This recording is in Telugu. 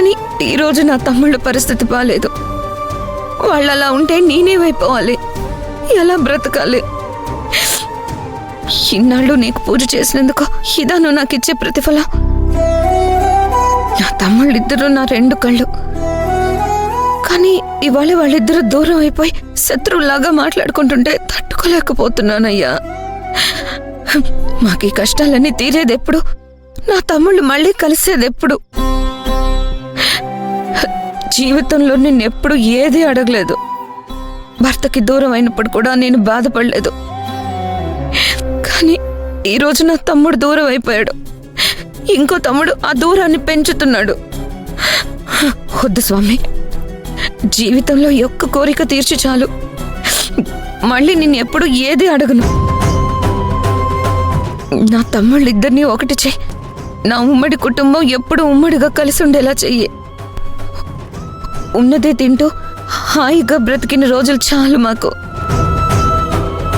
కానీ ఈరోజు నా తమ్ముళ్ళ పరిస్థితి బాలేదు. వాళ్ళు అలా ఉంటే నేనేమైపోవాలి, ఎలా బ్రతకాలి? ఇన్నాళ్ళు నీకు పూజ చేసినందుకు ఇదా నువ్వు నాకు ఇచ్చే ప్రతిఫలం? నా తమ్ముళ్ళిద్దరూ నా రెండు కళ్ళు. కానీ ఇవాళ వాళ్ళిద్దరూ దూరం అయిపోయి శత్రువులాగా మాట్లాడుకుంటుంటే తట్టుకోలేకపోతున్నానయ్యా. మాకీ కష్టాలన్నీ తీరేదెప్పుడు? నా తమ్ముళ్ళు మళ్ళీ కలిసేదెప్పుడు? జీవితంలో నిన్నెప్పుడు ఏదీ అడగలేదు. భర్తకి దూరం అయినప్పుడు కూడా నేను బాధపడలేదు. కానీ ఈరోజు నా తమ్ముడు దూరం అయిపోయాడు. ఇంకో తమ్ముడు ఆ దూరాన్ని పెంచుతున్నాడు. వద్దు స్వామి, జీవితంలో ఒక్క కోరిక తీర్చి చాలు. మళ్ళీ నిన్ను ఎప్పుడు ఏది అడగను. నా తమ్ముళ్ళిద్దరినీ ఒకటి చెయ్యి. నా ఉమ్మడి కుటుంబం ఎప్పుడు ఉమ్మడిగా కలిసి ఉండేలా చెయ్యి. ఉన్నదే తింటూ హాయిగా బ్రతికిన రోజులు చాలు మాకు.